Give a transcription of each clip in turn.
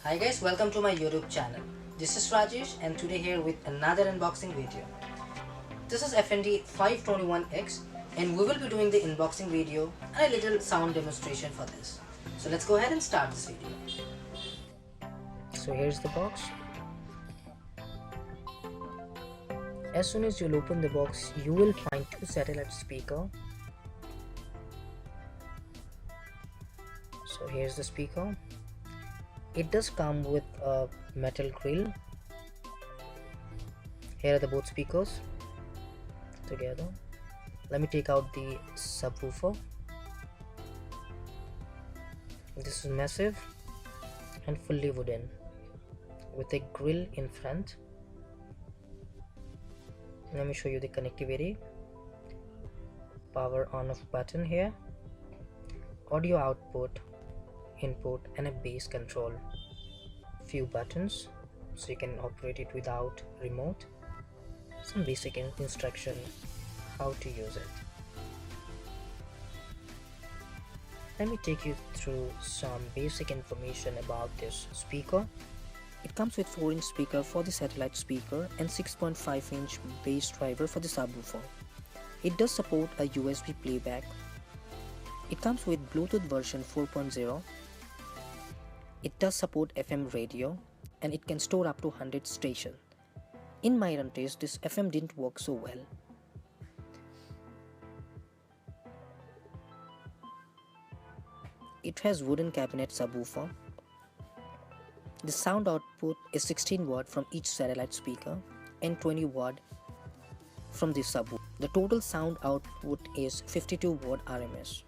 Hi guys, welcome to my YouTube channel. This is Rajesh and today here with another unboxing video. This is A521X and we will be doing the unboxing video and a little sound demonstration for this. So let's go ahead and start this video. So here's the box. As soon as you'll open the box, you will find two satellite speakers. So here's the speaker. It does come with a metal grill. Here are the both speakers together. Let me take out the subwoofer. This is massive and fully wooden with a grill in front. Let me show you the connectivity. Power on off button here, audio output, input and a bass control. Few buttons so you can operate it without remote. Some basic instruction how to use it. Let me take you through some basic information about this speaker. It comes with 4-inch speaker for the satellite speaker and 6.5-inch bass driver for the subwoofer. It does support a USB playback. It comes with Bluetooth version 4.0. It does support FM radio and it can store up to 100 stations. In my run test, this FM didn't work so well. It has wooden cabinet subwoofer. The sound output is 16 watt from each satellite speaker and 20 watt from the subwoofer. The total sound output is 52 watt RMS.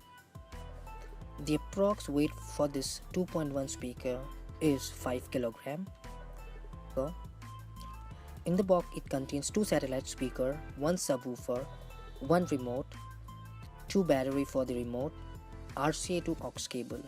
The approx weight for this 2.1 speaker is 5 kg. In the box it contains 2 satellite speakers, 1 subwoofer, 1 remote, 2 battery for the remote, RCA to aux cable.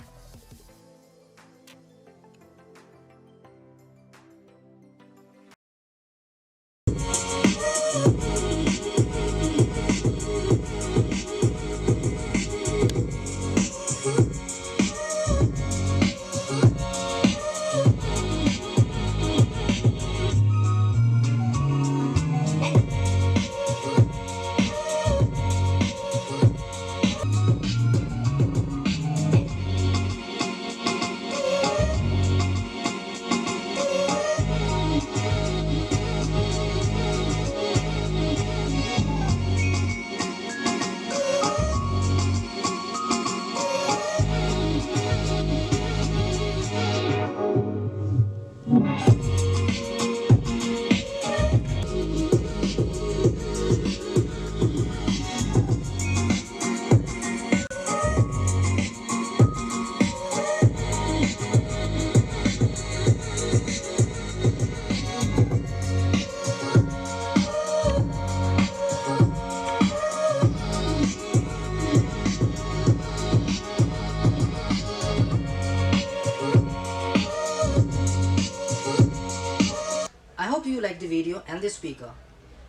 I hope you liked the video and the speaker.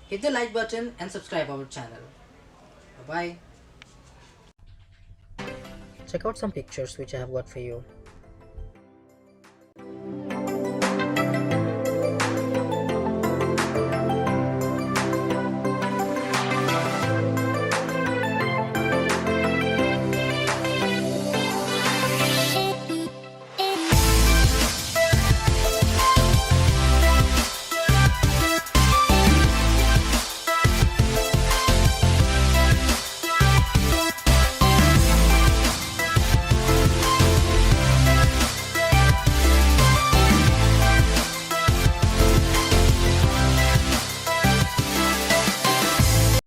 Hit the like button and subscribe our channel. Bye bye. Check out some pictures which I have got for you.